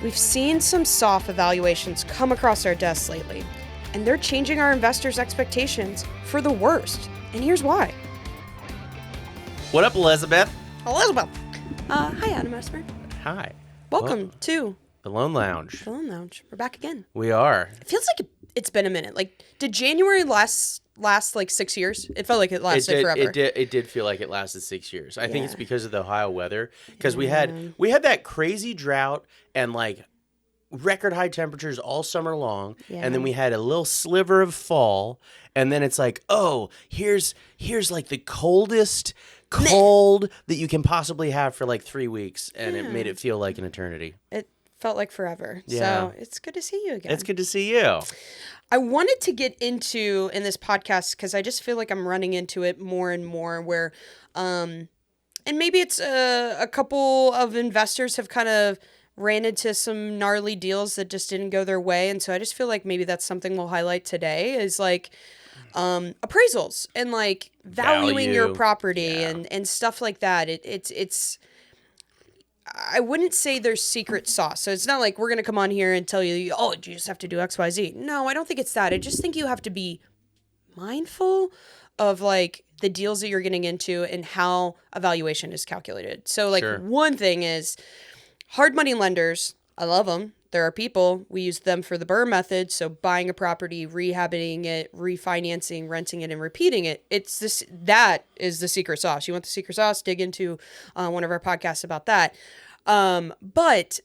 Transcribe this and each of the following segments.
We've seen some soft evaluations come across our desks lately, and they're changing our investors' expectations for the worst. And here's why. What up, Elizabeth? Elizabeth! Hi, Adam Esmer. Hi. Welcome to the Lone Lounge. The Lone Lounge. We're back again. We are. It feels like it's been a minute. Like, did January last like 6 years? It felt like it lasted forever. It did feel like it lasted 6 years. I think it's because of the Ohio weather. Because we had that crazy drought and like record high temperatures all summer long, and then we had a little sliver of fall, and then it's like, oh, here's like the coldest cold that you can possibly have for like 3 weeks, and it made it feel like an eternity. It felt like forever. Yeah. So it's good to see you again. It's good to see you. I wanted to get into in this podcast because I just feel like I'm running into it more and more where, and maybe it's a couple of investors have kind of ran into some gnarly deals that just didn't go their way. And so I just feel like maybe that's something we'll highlight today is like appraisals and like valuing your property and stuff like that. It's I wouldn't say there's secret sauce. So it's not like we're going to come on here and tell you, oh, you just have to do X, Y, Z. No, I don't think it's that. I just think you have to be mindful of like the deals that you're getting into and how evaluation is calculated. So like one thing is hard money lenders. I love them. There are people, we use them for the BRRRR method. So buying a property, rehabbing it, refinancing, renting it, and repeating it. That is the secret sauce. You want the secret sauce? Dig into one of our podcasts about that. But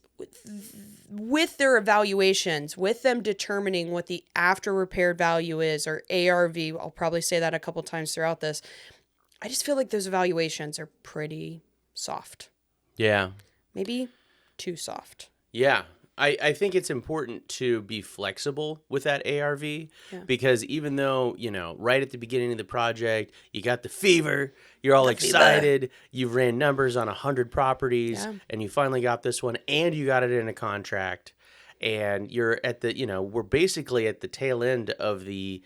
with their evaluations, with them determining what the after repaired value is, or ARV, I'll probably say that a couple times throughout this. I just feel like those evaluations are pretty soft. Yeah. Maybe too soft. Yeah. I think it's important to be flexible with that ARV because even though, right at the beginning of the project, you got the fever, you're all excited, you've ran numbers on 100 properties, and you finally got this one, and you got it in a contract, and you're at the, we're basically at the tail end of the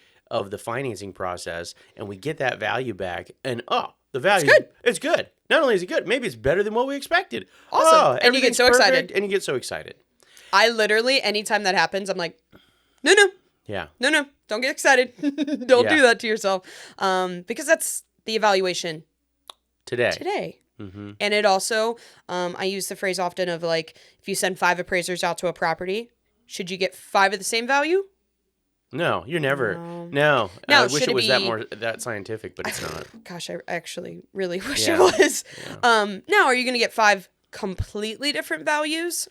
financing process, and we get that value back, and the value, it's good. Not only is it good, maybe it's better than what we expected. Awesome. And you get so excited. And you get so excited. I literally, anytime that happens, I'm like, no. Yeah. No. Don't get excited. Don't do that to yourself. Because that's the evaluation today. Mm-hmm. And it also, I use the phrase often of like, if you send 5 appraisers out to a property, should you get 5 of the same value? No, you're never. No. I wish it was that scientific, but it's not. Gosh, I actually really wish it was. Yeah. Now, are you going to get 5 completely different values?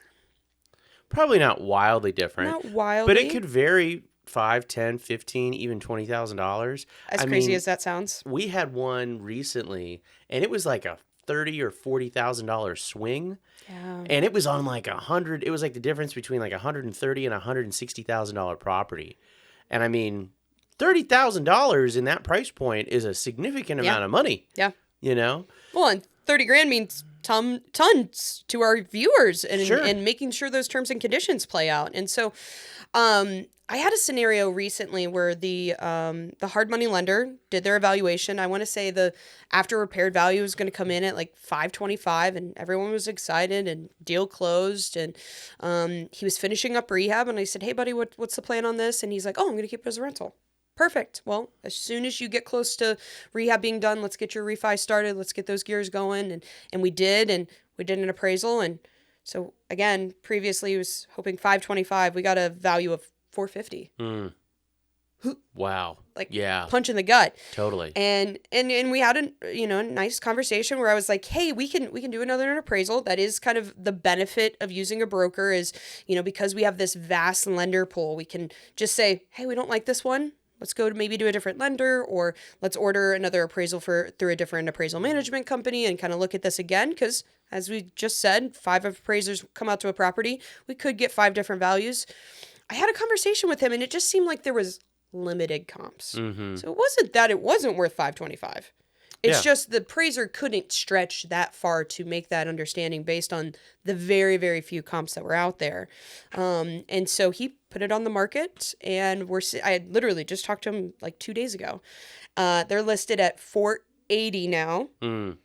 Probably not wildly different. Not wildly. But it could vary $5, $10, $15, even $20,000. As crazy as that sounds. We had one recently, and it was like a $30,000 or $40,000 swing. Yeah. And it was on like 100. It was like the difference between like $130,000 and $160,000 property. And I mean, $30,000 in that price point is a significant amount of money. Yeah. Well, and $30,000 means tons to our viewers and making sure those terms and conditions play out. And so I had a scenario recently where the hard money lender did their evaluation. I want to say the after repaired value was going to come in at like $525, and everyone was excited and deal closed. And he was finishing up rehab, and I said, hey, buddy, what's the plan on this? And he's like, oh, I'm going to keep it as a rental. Perfect. Well, as soon as you get close to rehab being done, let's get your refi started. Let's get those gears going. And we did an appraisal. And so again, previously he was hoping $525. We got a value of $450. Wow. Punch in the gut. Totally. And we had a nice conversation where I was like, hey, we can do another appraisal. That is kind of the benefit of using a broker is, because we have this vast lender pool, we can just say, hey, we don't like this one. Let's go to maybe do a different lender, or let's order another appraisal through a different appraisal management company and kind of look at this again. Because as we just said, 5 appraisers come out to a property. We could get 5 different values. I had a conversation with him, and it just seemed like there was limited comps. Mm-hmm. So it wasn't that it wasn't worth $525. It's just the appraiser couldn't stretch that far to make that understanding based on the very, very few comps that were out there. And so he put it on the market, and I literally just talked to him like 2 days ago. They're listed at $480 now. And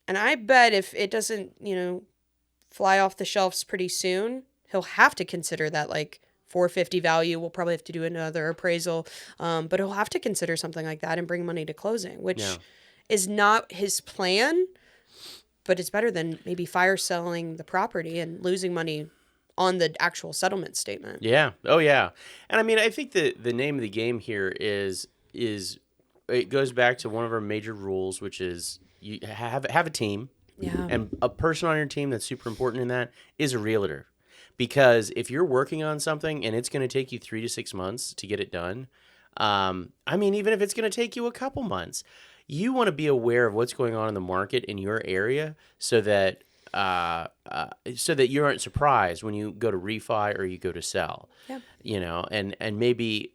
I bet if it doesn't, fly off the shelves pretty soon, he'll have to consider that like 450 value. We'll probably have to do another appraisal, but he'll have to consider something like that and bring money to closing, which is not his plan, but it's better than maybe fire selling the property and losing money on the actual settlement statement. Yeah. Oh, yeah. And I mean, I think the name of the game here is it goes back to one of our major rules, which is you have a team. Yeah. And a person on your team that's super important in that is a realtor. Because if you're working on something and it's going to take you 3 to 6 months to get it done, I mean, even if it's going to take you a couple months, you want to be aware of what's going on in the market in your area so that you aren't surprised when you go to refi or you go to sell. Yeah. You know, and maybe,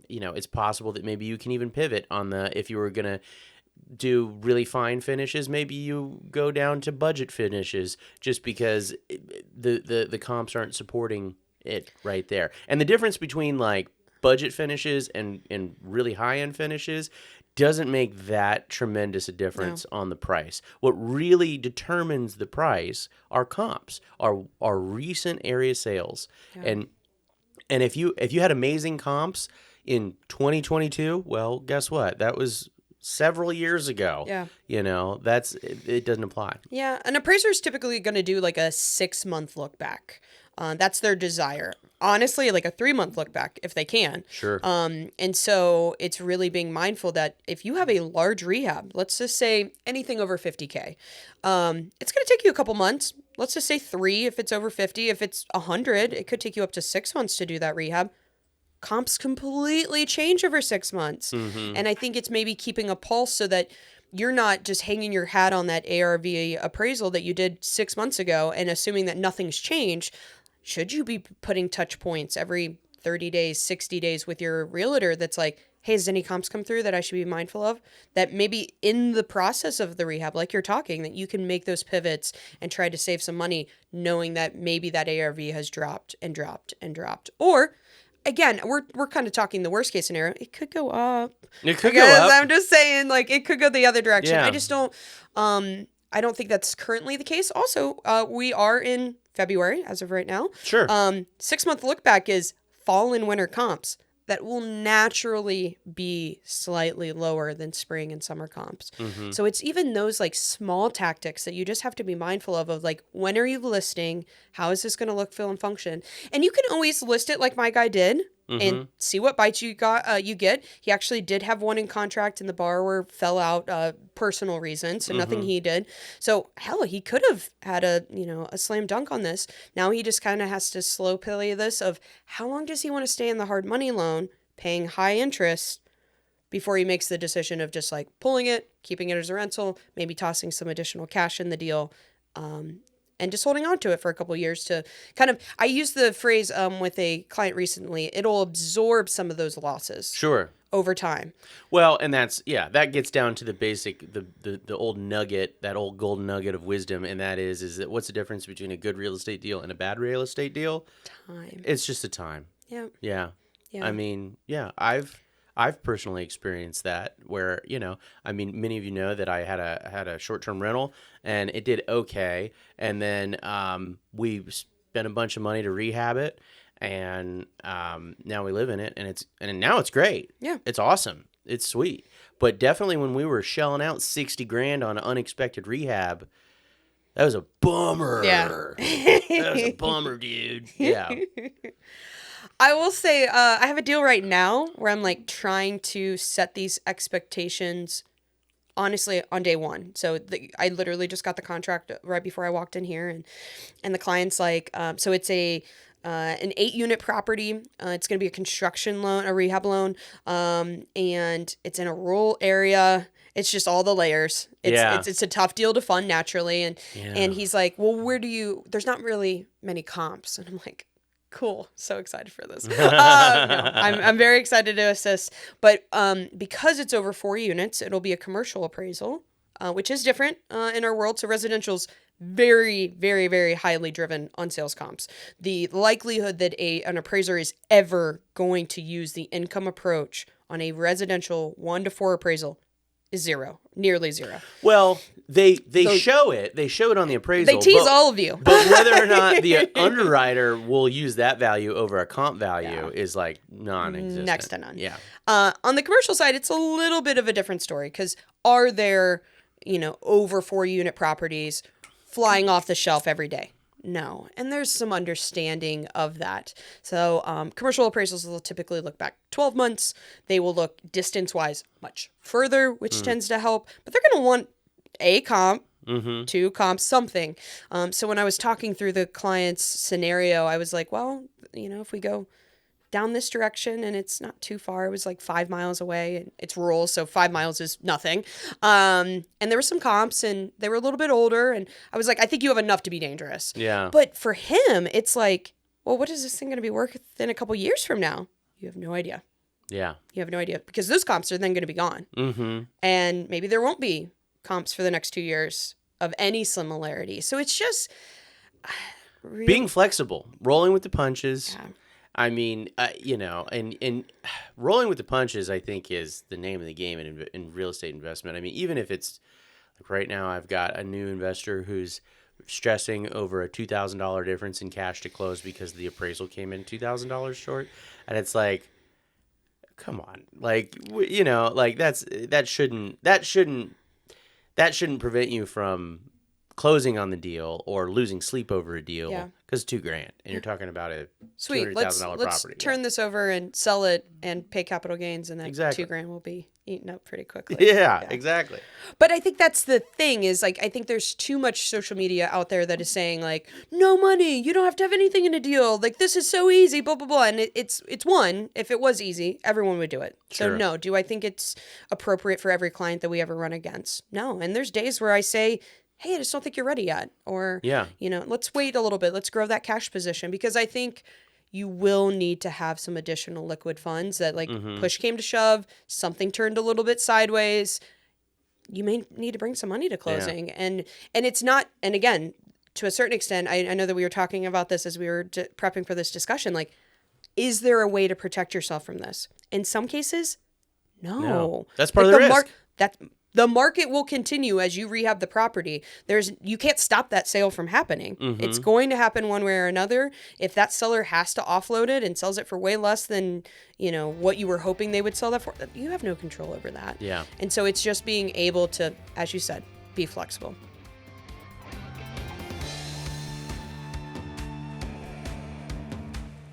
you know, it's possible that maybe you can even pivot on if you were going to do really fine finishes, maybe you go down to budget finishes just because the comps aren't supporting it right there. And the difference between like budget finishes and really high-end finishes doesn't make that tremendous a difference on the price. What really determines the price are comps, are recent area sales. Yeah. And if you had amazing comps in 2022, well, guess what? That was several years ago. Yeah. You know, it doesn't apply. Yeah. An appraiser is typically going to do like a 6-month look back. That's their desire. Honestly, like a 3-month look back if they can. Sure. And so it's really being mindful that if you have a large rehab, let's just say anything over 50K, it's going to take you a couple months. Let's just say 3 if it's over 50. If it's 100, it could take you up to 6 months to do that rehab. Comps completely change over 6 months. Mm-hmm. And I think it's maybe keeping a pulse so that you're not just hanging your hat on that ARV appraisal that you did 6 months ago and assuming that nothing's changed. Should you be putting touch points every 30 days, 60 days with your realtor that's like, hey, has any comps come through that I should be mindful of? That maybe in the process of the rehab, like you're talking, that you can make those pivots and try to save some money knowing that maybe that ARV has dropped and dropped and dropped. Or again, we're kind of talking the worst case scenario. It could go up. It could go up. I'm just saying, like, it could go the other direction. Yeah. I just don't. I don't think that's currently the case. Also, we are in February as of right now. Sure. 6-month look back is fall and winter comps that will naturally be slightly lower than spring and summer comps. Mm-hmm. So it's even those like small tactics that you just have to be mindful of like, when are you listing? How is this going to look, feel, and function? And you can always list it like my guy did. Mm-hmm. And see what bites you get. He actually did have one in contract and the borrower fell out personal reasons, so nothing he did. So hell, he could have had a slam dunk on this. Now he just kind of has to slow play this of how long does he want to stay in the hard money loan, paying high interest, before he makes the decision of just like pulling it, keeping it as a rental, maybe tossing some additional cash in the deal. And just holding on to it for a couple of years to kind of, I used the phrase with a client recently, it'll absorb some of those losses. Sure. Over time. Well, and that gets down to the basic, the old nugget, that old golden nugget of wisdom, and that is that what's the difference between a good real estate deal and a bad real estate deal? Time. It's just a time. Yeah. Yeah. I mean, yeah, I've personally experienced that where, many of you know that I had a short-term rental and it did okay. And then we spent a bunch of money to rehab it. And now we live in it and now it's great. Yeah. It's awesome. It's sweet. But definitely when we were shelling out $60,000 on unexpected rehab, that was a bummer. Yeah. That was a bummer, dude. Yeah. I will say I have a deal right now where I'm like trying to set these expectations honestly on day one. So I literally just got the contract right before I walked in here and the client's like, so it's an 8-unit property. It's going to be a construction loan, a rehab loan. And it's in a rural area. It's just all the layers. It's a tough deal to fund naturally. And he's like, well, there's not really many comps. And I'm like, cool. So excited for this. No, I'm very excited to assist. But because it's over 4 units, it'll be a commercial appraisal, which is different in our world. So residential's very, very, very highly driven on sales comps. The likelihood that an appraiser is ever going to use the income approach on a residential 1 to 4 appraisal is zero, nearly zero. Well, they show it. They show it on the appraisal. They tease all of you. But whether or not the underwriter will use that value over a comp value is like non-existent. Next to none. Yeah. On the commercial side, it's a little bit of a different story because are there, over 4-unit properties flying off the shelf every day? No. And there's some understanding of that. So commercial appraisals will typically look back 12 months. They will look distance-wise much further, which tends to help. But they're going to want a comp, 2 comps, something. So when I was talking through the client's scenario, I was like, well, if we go down this direction and it's not too far, it was like 5 miles away and it's rural, so 5 miles is nothing. And there were some comps and they were a little bit older and I was like, I think you have enough to be dangerous. Yeah. But for him, it's like, well, what is this thing going to be worth in a couple years from now? You have no idea. Yeah. You have no idea because those comps are then going to be gone. And maybe there won't be comps for the next 2 years of any similarity. So it's just being flexible, rolling with the punches. Yeah. I mean, and rolling with the punches, I think, is the name of the game in real estate investment. I mean, even if it's like right now, I've got a new investor who's stressing over a $2,000 difference in cash to close because the appraisal came in $2,000 short, and it's like, come on, like like that shouldn't prevent you from closing on the deal or losing sleep over a deal because $2,000 and you're talking about a sweet. Let's Let's turn this over and sell it and pay capital gains, and that $2,000 will be eaten up pretty quickly. Yeah, exactly. But I think that's the thing is like I think there's too much social media out there that is saying like no money, you don't have to have anything in a deal, like this is so easy, blah blah blah, and it's one. If it was easy, everyone would do it. Sure. So no, do I think it's appropriate for every client that we ever run against? No, and there's days where I say, hey, I just don't think you're ready yet. Or, let's wait a little bit. Let's grow that cash position because I think you will need to have some additional liquid funds that like push came to shove, something turned a little bit sideways. You may need to bring some money to closing. Yeah. And it's not, and again, to a certain extent, I know that we were talking about this as we were prepping for this discussion, like, is there a way to protect yourself from this? In some cases, no. That's part of the risk. The market will continue as you rehab the property. You can't stop that sale from happening. It's going to happen one way or another. If that seller has to offload it and sells it for way less than, what you were hoping they would sell that for, you have no control over that. Yeah. And so it's just being able to, as you said, be flexible.